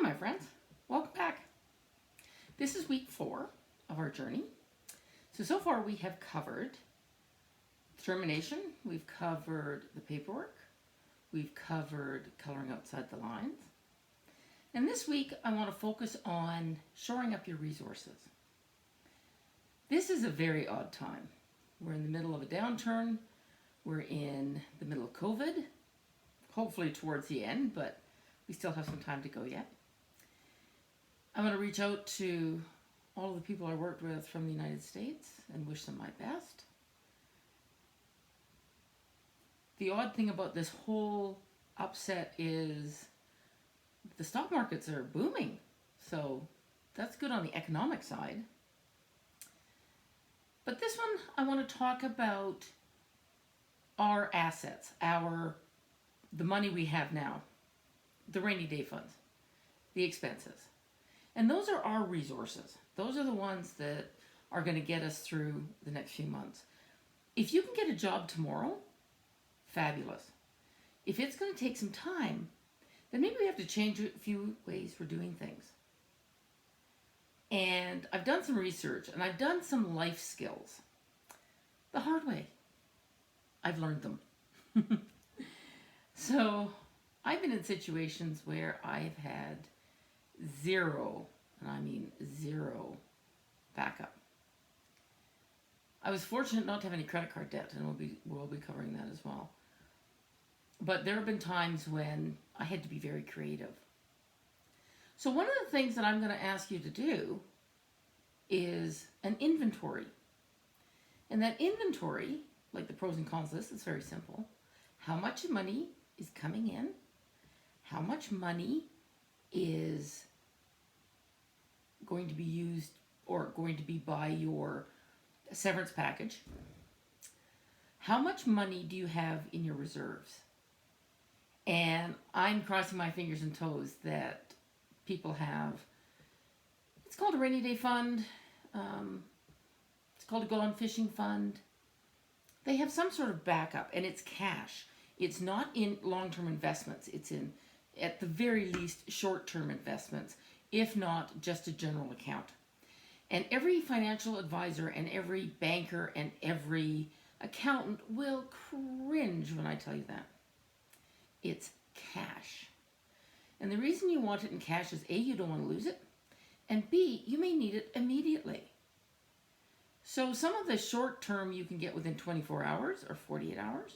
my friends. Welcome back. This is week 4 of our journey. So far we have covered determination, we've covered the paperwork, we've covered coloring outside the lines. And this week I want to focus on shoring up your resources. This is a very odd time. We're in the middle of a downturn. We're in the middle of COVID, hopefully towards the end, but we still have some time to go yet. I want to reach out to all of the people I worked with from the United States and wish them my best. The odd thing about this whole upset is the stock markets are booming, so that's good on the economic side. But this one, I want to talk about our assets, the money we have now, the rainy day funds, the expenses. And those are our resources. Those are the ones that are going to get us through the next few months. If you can get a job tomorrow, fabulous. If it's going to take some time, then maybe we have to change a few ways we're doing things. And I've done some research and I've done some life skills the hard way. I've learned them. So I've been in situations where I've had zero, and I mean zero, backup. I was fortunate not to have any credit card debt, and we'll be covering that as well. But there have been times when I had to be very creative. So one of the things that I'm going to ask you to do is an inventory. And that inventory, like the pros and cons list, is very simple. How much money is coming in? How much money is going to be used or going to be by your severance package? How much money do you have in your reserves? And I'm crossing my fingers and toes that people have, it's called a rainy day fund, it's called a go on fishing fund. They have some sort of backup, and it's cash. It's not in long-term investments. It's in, at the very least, short-term investments, if not just a general account. And every financial advisor and every banker and every accountant will cringe when I tell you that. It's cash. And the reason you want it in cash is A, you don't want to lose it, and B, you may need it immediately. So some of the short term you can get within 24 hours or 48 hours,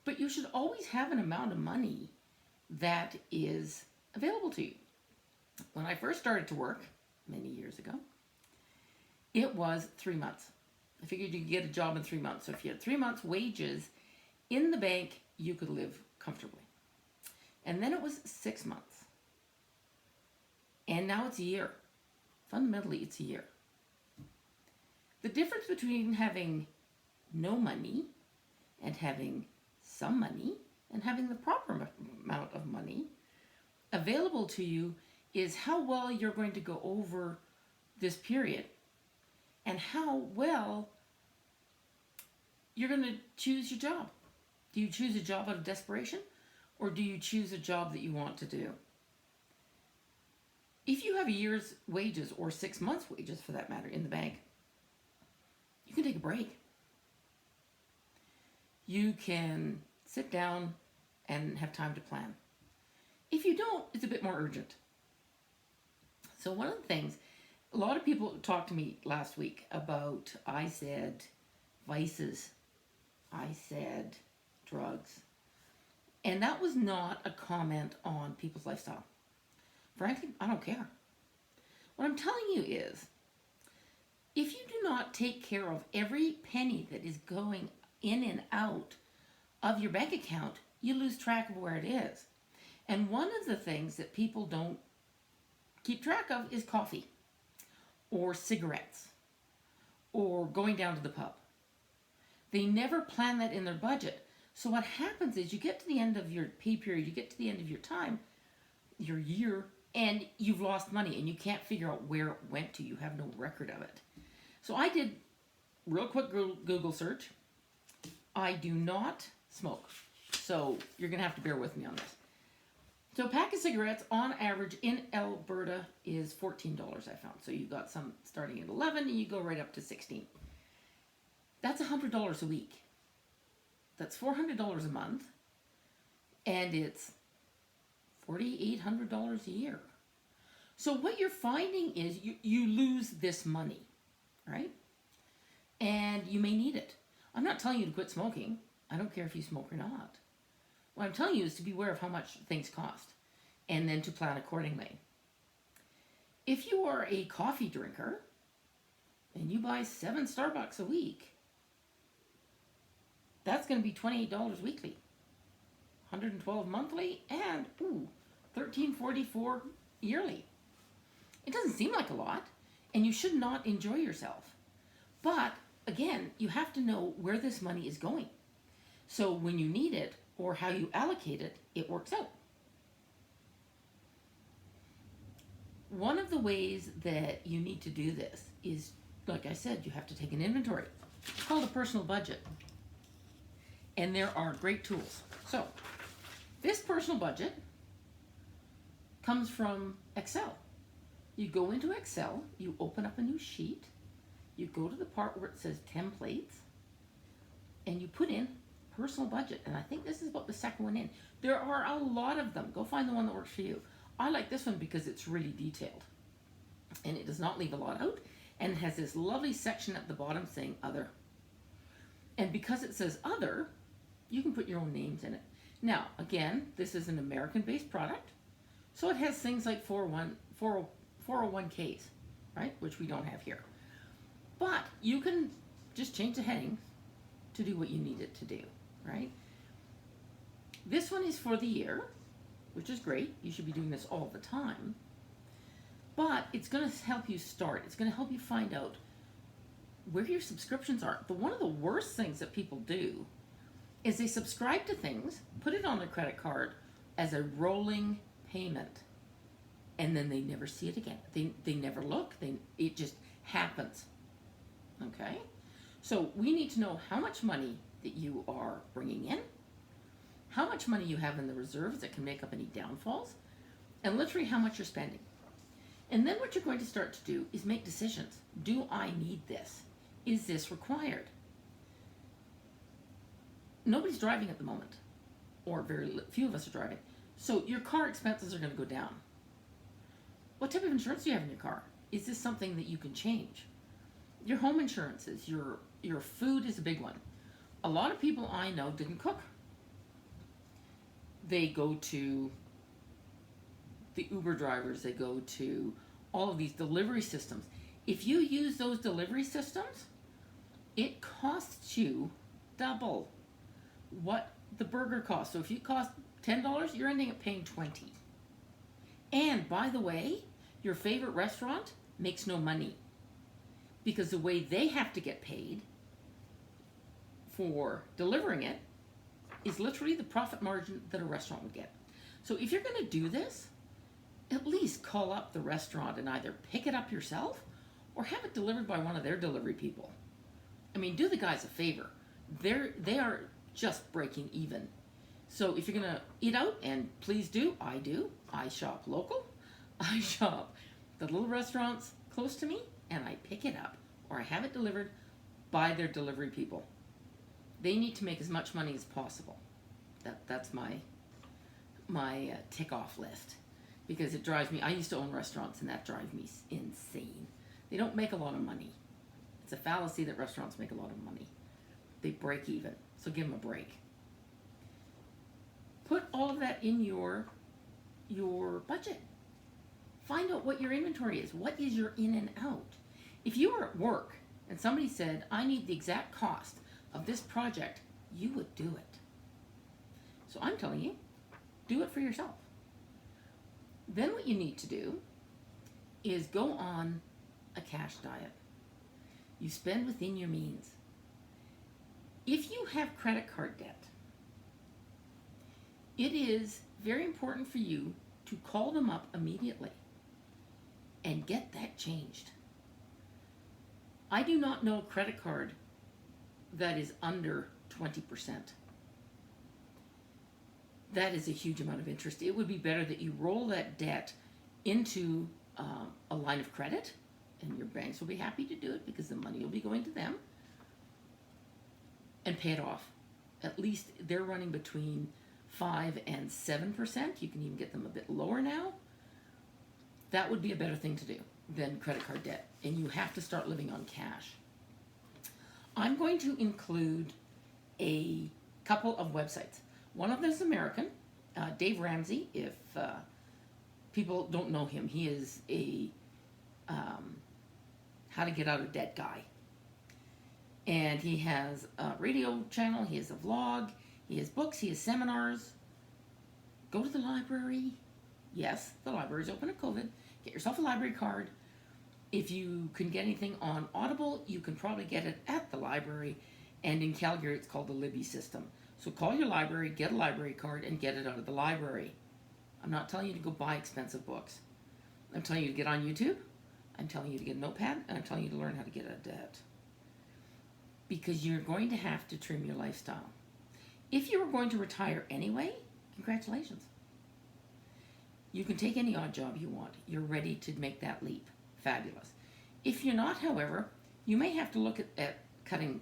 but you should always have an amount of money that is available to you. When I first started to work many years ago, it was 3 months. I figured you could get a job in 3 months. So if you had 3 months wages in the bank, you could live comfortably. And then it was 6 months. And now it's a year. Fundamentally, it's a year. The difference between having no money and having some money and having the proper amount of money available to you is how well you're going to go over this period and how well you're going to choose your job. Do you choose a job out of desperation, or do you choose a job that you want to do? If you have a year's wages or 6 months' wages, for that matter, in the bank, you can take a break. You can sit down and have time to plan. If you don't, it's a bit more urgent. So one of the things, a lot of people talked to me last week about, I said vices, I said drugs. And that was not a comment on people's lifestyle. Frankly, I don't care. What I'm telling you is, if you do not take care of every penny that is going in and out of your bank account, you lose track of where it is. And one of the things that people don't keep track of is coffee or cigarettes or going down to the pub. They never plan that in their budget. So what happens is you get to the end of your pay period, you get to the end of your time, your year, and you've lost money and you can't figure out where it went to. You have no record of it. So I did real quick Google search. I do not smoke. So you're going to have to bear with me on this. So a pack of cigarettes on average in Alberta is $14, I found. So you got some starting at 11 and you go right up to 16. That's $100 a week. That's $400 a month, and it's $4,800 a year. So what you're finding is you lose this money, right? And you may need it. I'm not telling you to quit smoking. I don't care if you smoke or not. What I'm telling you is to be aware of how much things cost and then to plan accordingly. If you are a coffee drinker and you buy 7 Starbucks a week, that's going to be $28 weekly, $112 monthly, and $13.44 yearly. It doesn't seem like a lot, and you should not enjoy yourself. But again, you have to know where this money is going. So when you need it or how you allocate it, it works out. One of the ways that you need to do this is, like I said, you have to take an inventory. It's called a personal budget. And there are great tools. So this personal budget comes from Excel. You go into Excel, you open up a new sheet, you go to the part where it says templates, and you put in personal budget. And I think this is about the second one in. There are a lot of them. Go find the one that works for you. I like this one because it's really detailed. And it does not leave a lot out. And it has this lovely section at the bottom saying other. And because it says other, you can put your own names in it. Now, again, this is an American-based product. So it has things like 401ks, right? Which we don't have here. But you can just change the headings to do what you need it to do, right? This one is for the year, which is great. You should be doing this all the time. But it's going to help you start. It's going to help you find out where your subscriptions are. But one of the worst things that people do is they subscribe to things, put it on their credit card as a rolling payment, and then they never see it again. They never look. It just happens. Okay? So we need to know how much money that you are bringing in, how much money you have in the reserves that can make up any downfalls, and literally how much you're spending. And then what you're going to start to do is make decisions. Do I need this? Is this required? Nobody's driving at the moment, or very few of us are driving. So your car expenses are going to go down. What type of insurance do you have in your car? Is this something that you can change? Your home insurances, your food is a big one. A lot of people I know didn't cook. They go to the Uber drivers, they go to all of these delivery systems. If you use those delivery systems, it costs you double what the burger costs. So if you cost $10, you're ending up paying $20. And by the way, your favorite restaurant makes no money because the way they have to get paid for delivering it is literally the profit margin that a restaurant would get. So if you're going to do this, at least call up the restaurant and either pick it up yourself or have it delivered by one of their delivery people. I mean, do the guys a favor. They are just breaking even. So if you're going to eat out, and please do, I shop local. I shop the little restaurants close to me, and I pick it up or I have it delivered by their delivery people. They need to make as much money as possible. That's my tick off list, because it drives me. I used to own restaurants, and that drives me insane. They don't make a lot of money. It's a fallacy that restaurants make a lot of money. They break even, so give them a break. Put all of that in your budget. Find out what your inventory is. What is your in and out? If you were at work and somebody said, I need the exact cost of this project, you would do it. So I'm telling you, do it for yourself. Then what you need to do is go on a cash diet. You spend within your means. If you have credit card debt, it is very important for you to call them up immediately and get that changed. I do not know a credit card that is under 20%. that is a huge amount of interest. It would be better that you roll that debt into a line of credit, and your banks will be happy to do it because the money will be going to them, and pay it off. At least they're running between 5 and 7%. You can even get them a bit lower now. That would be a better thing to do than credit card debt, and you have to start living on cash. I'm going to include a couple of websites. One of them is American, Dave Ramsey. If people don't know him, he is a how to get out of debt guy. And he has a radio channel, he has a vlog, he has books, he has seminars. Go to the library. Yes, the library is open at COVID. Get yourself a library card. If you can get anything on Audible, you can probably get it at the library. And in Calgary, it's called the Libby system. So call your library, get a library card, and get it out of the library. I'm not telling you to go buy expensive books. I'm telling you to get on YouTube. I'm telling you to get a notepad, and I'm telling you to learn how to get out of debt. Because you're going to have to trim your lifestyle. If you were going to retire anyway, congratulations. You can take any odd job you want. You're ready to make that leap. Fabulous. If you're not, however, you may have to look at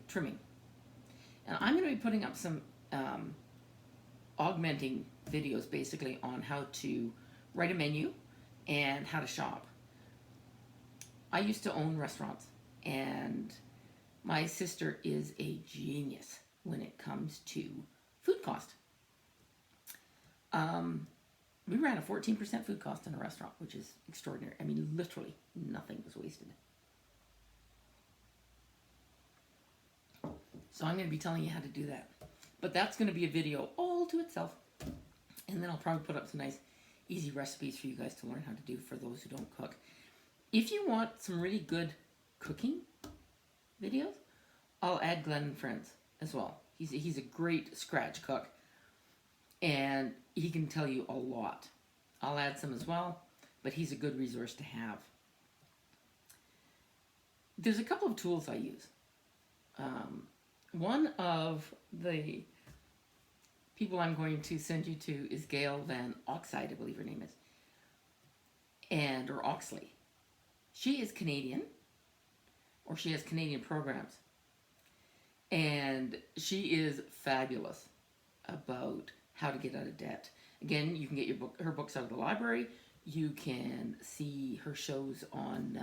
trimming. And I'm going to be putting up some augmenting videos basically on how to write a menu and how to shop. I used to own restaurants, and my sister is a genius when it comes to food cost. We ran a 14% food cost in a restaurant, which is extraordinary. I mean, literally nothing was wasted. So I'm going to be telling you how to do that. But that's going to be a video all to itself. And then I'll probably put up some nice, easy recipes for you guys to learn how to do for those who don't cook. If you want some really good cooking videos, I'll add Glenn and Friends as well. He's a great scratch cook, and he can tell you a lot. I'll add some as well, but he's a good resource to have. There's a couple of tools I use. One of the people I'm going to send you to is Gail Van Oxlade, I believe her name is, or Oxlade. She is Canadian, or she has Canadian programs, and she is fabulous about how to get out of debt. Again, you can get her books out of the library. You can see her shows on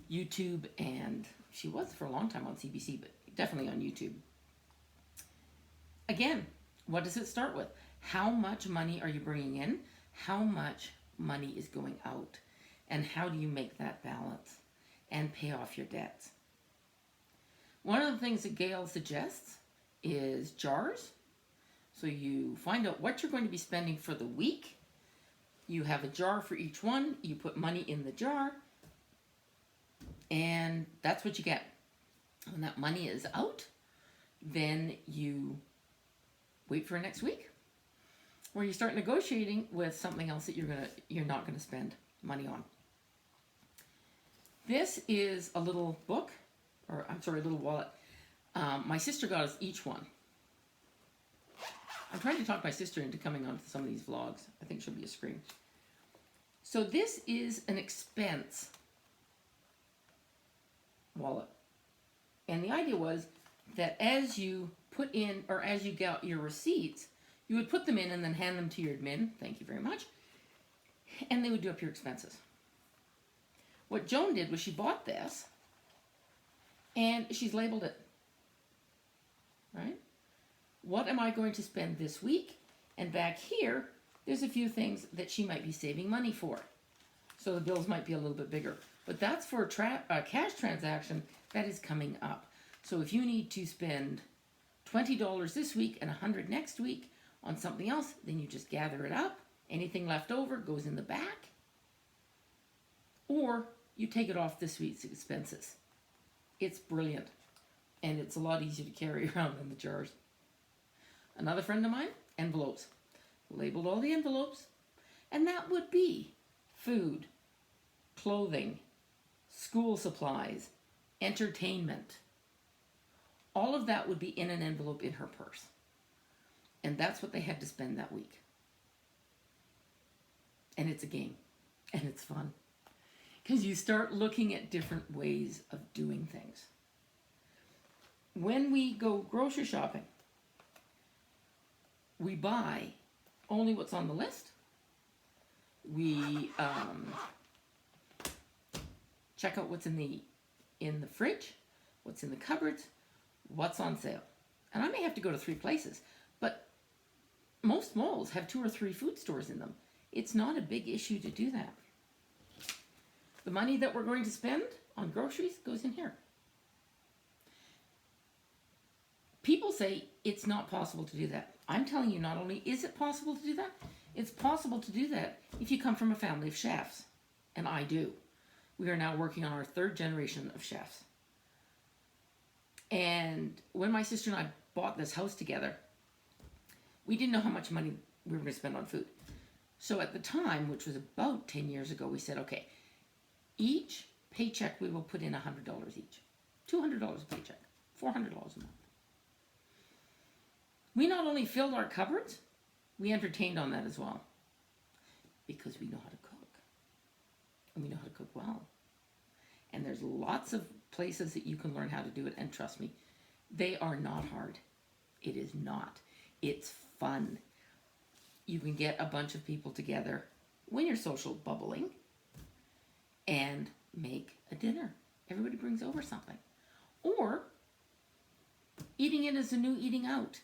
YouTube, and she was for a long time on CBC, but definitely on YouTube. Again, what does it start with? How much money are you bringing in? How much money is going out? And how do you make that balance and pay off your debts? One of the things that Gail suggests is jars. So you find out what you're going to be spending for the week. You have a jar for each one. You put money in the jar, and that's what you get. When that money is out, then you wait for next week, where you start negotiating with something else that you're not gonna spend money on. This is a little book, a little wallet. My sister got us each one. I'm trying to talk my sister into coming on to some of these vlogs. I think she'll be a screen. So this is an expense wallet. And the idea was that as you put in, or as you got your receipts, you would put them in and then hand them to your admin. Thank you very much. And they would do up your expenses. What Joan did was she bought this, and she's labeled it. Right? What am I going to spend this week? And back here, there's a few things that she might be saving money for. So the bills might be a little bit bigger. But that's for a cash transaction that is coming up. So if you need to spend $20 this week and $100 next week on something else, then you just gather it up. Anything left over goes in the back. Or you take it off this week's expenses. It's brilliant. And it's a lot easier to carry around than the jars. Another friend of mine, envelopes. Labeled all the envelopes. And that would be food, clothing, school supplies, entertainment. All of that would be in an envelope in her purse. And that's what they had to spend that week. And it's a game. And it's fun. Because you start looking at different ways of doing things. When we go grocery shopping, we buy only what's on the list. We check out what's in the fridge, what's in the cupboards, what's on sale. And I may have to go to 3 places, but most malls have 2 or 3 food stores in them. It's not a big issue to do that. The money that we're going to spend on groceries goes in here. People say it's not possible to do that. I'm telling you, not only is it possible to do that, it's possible to do that if you come from a family of chefs. And I do. We are now working on our 3rd generation of chefs. And when my sister and I bought this house together, we didn't know how much money we were going to spend on food. So at the time, which was about 10 years ago, we said, okay, each paycheck we will put in $100 each. $200 a paycheck. $400 a month. We not only filled our cupboards, we entertained on that as well. Because we know how to cook. And we know how to cook well. And there's lots of places that you can learn how to do it. And trust me, they are not hard. It is not. It's fun. You can get a bunch of people together when you're social bubbling and make a dinner. Everybody brings over something. Or eating in is the new eating out.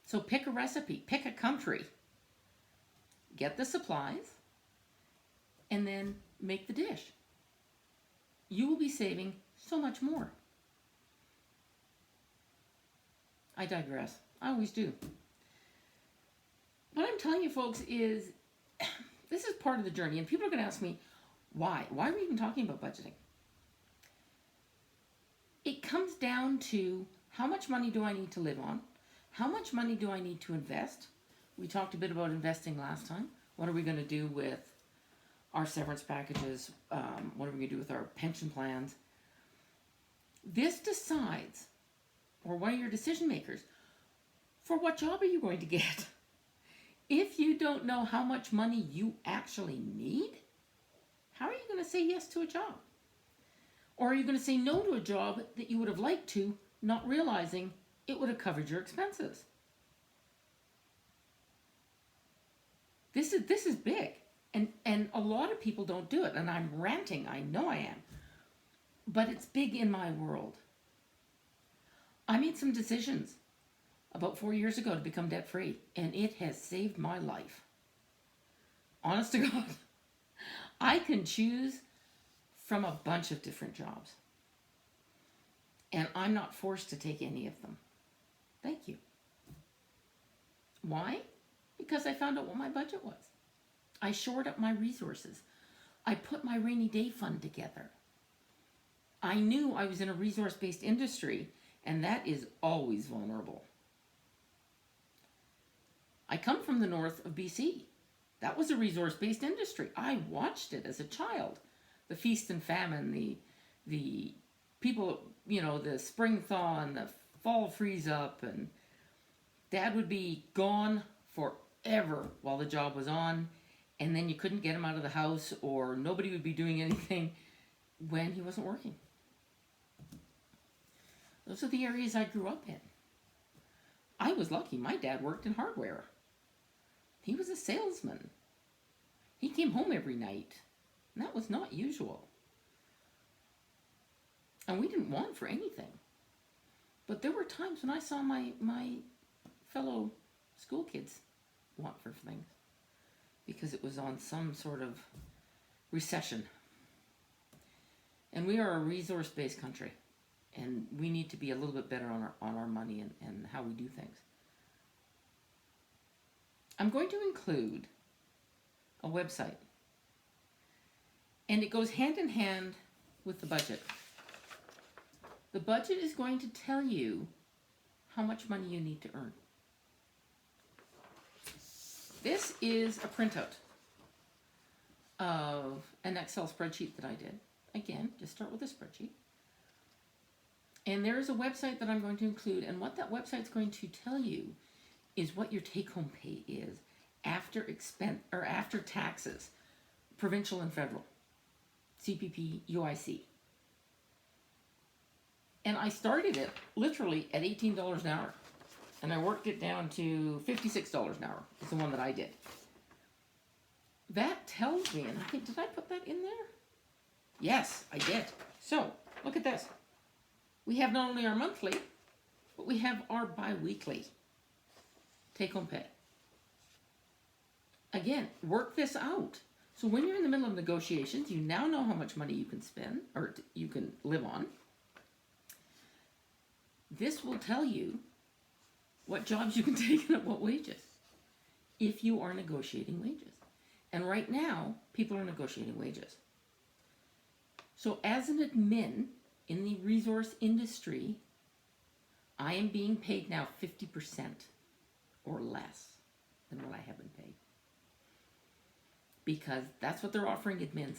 So pick a recipe, pick a country, get the supplies, and then make the dish. You will be saving so much more. I digress. I always do. What I'm telling you, folks, is this is part of the journey. And people are going to ask me, why? Why are we even talking about budgeting? It comes down to how much money do I need to live on? How much money do I need to invest? We talked a bit about investing last time. What are we going to do with our severance packages? What are we going to do with our pension plans? This decides, or one of your decision makers, for what job are you going to get? If you don't know how much money you actually need, how are you going to say yes to a job? Or are you going to say no to a job that you would have liked to, not realizing it would have covered your expenses? This is big. And a lot of people don't do it. And I'm ranting. I know I am. But it's big in my world. I made some decisions about 4 years ago to become debt-free. And it has saved my life. Honest to God. I can choose from a bunch of different jobs. And I'm not forced to take any of them. Thank you. Why? Because I found out what my budget was. I shored up my resources. I put my rainy day fund together. I knew I was in a resource-based industry, and that is always vulnerable. I come from the north of BC. That was a resource-based industry. I watched it as a child. The feast and famine, the people, the spring thaw and the fall freeze up, and Dad would be gone forever while the job was on, and then you couldn't get him out of the house, or nobody would be doing anything when he wasn't working. Those are the areas I grew up in. I was lucky. My dad worked in hardware. He was a salesman. He came home every night. And that was not usual. And we didn't want for anything. But there were times when I saw my fellow school kids want for things. Because it was on some sort of recession. And we are a resource-based country. And we need to be a little bit better on our money and how we do things. I'm going to include a website. And it goes hand in hand with the budget. The budget is going to tell you how much money you need to earn. This is a printout of an Excel spreadsheet that I did. Again, just start with a spreadsheet. And there is a website that I'm going to include, and what that website's going to tell you is what your take-home pay is after expense or after taxes, provincial and federal, CPP, UIC. And I started it literally at $18 an hour. And I worked it down to $56 an hour. It's the one that I did. That tells me, and I think, did I put that in there? Yes, I did. So, look at this. We have not only our monthly, but we have our bi-weekly take-home pay. Again, work this out. So when you're in the middle of negotiations, you now know how much money you can spend, or you can live on. This will tell you what jobs you can take and at what wages, if you are negotiating wages. And right now, people are negotiating wages. So as an admin in the resource industry, I am being paid now 50% or less than what I have been paid. Because that's what they're offering admins.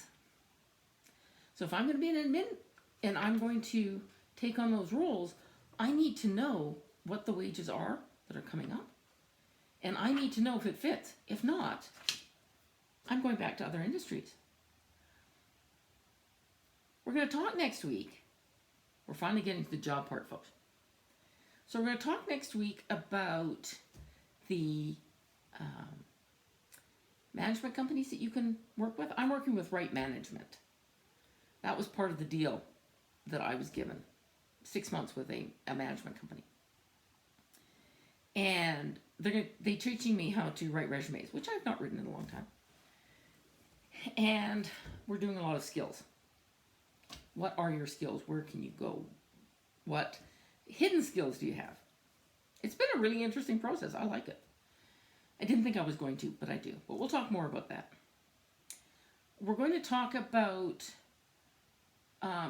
So if I'm going to be an admin and I'm going to take on those roles, I need to know what the wages are that are coming up. And I need to know if it fits. If not, I'm going back to other industries. We're going to talk next week. We're finally getting to the job part, folks. So we're going to talk next week about the management companies that you can work with. I'm working with Right Management. That was part of the deal that I was given. 6 months with a management company. And they're teaching me how to write resumes, which I've not written in a long time. And we're doing a lot of skills. What are your skills? Where can you go? What hidden skills do you have? It's been a really interesting process. I like it. I didn't think I was going to, but I do. But we'll talk more about that. We're going to talk about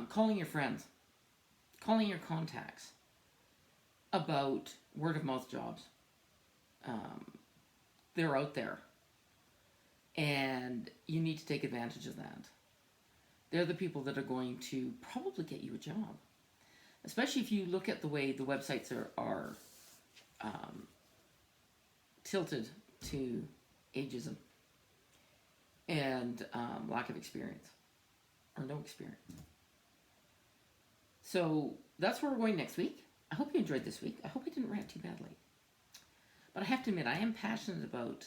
calling your friends, calling your contacts about word-of-mouth jobs. They're out there, and you need to take advantage of that. They're the people that are going to probably get you a job, especially if you look at the way the websites are tilted to ageism and lack of experience or no experience. So that's where we're going next week. I hope you enjoyed this week. I hope I didn't rant too badly. But I have to admit, I am passionate about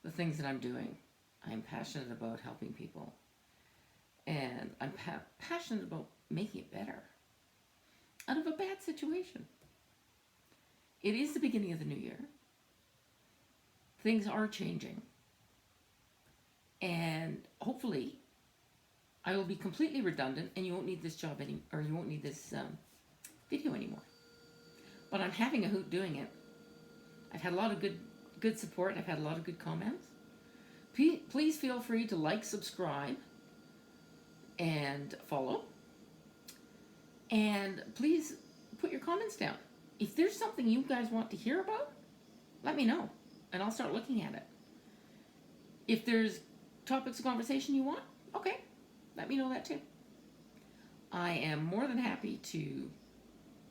the things that I'm doing. I am passionate about helping people. And I'm passionate about making it better out of a bad situation. It is the beginning of the new year. Things are changing. And hopefully, I will be completely redundant and you won't need this job or you won't need this video anymore. But I'm having a hoot doing it. I've had a lot of good support. I've had a lot of good comments. Please feel free to like, subscribe, and follow. And please put your comments down. If there's something you guys want to hear about, let me know, and I'll start looking at it. If there's topics of conversation you want, okay, let me know that too. I am more than happy to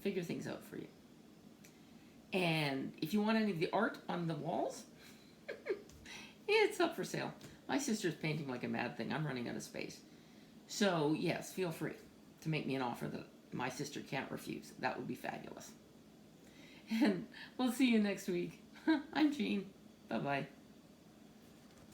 figure things out for you. And if you want any of the art on the walls, it's up for sale. My sister's painting like a mad thing. I'm running out of space. So, yes, feel free to make me an offer that my sister can't refuse. That would be fabulous. And we'll see you next week. I'm Jean. Bye-bye.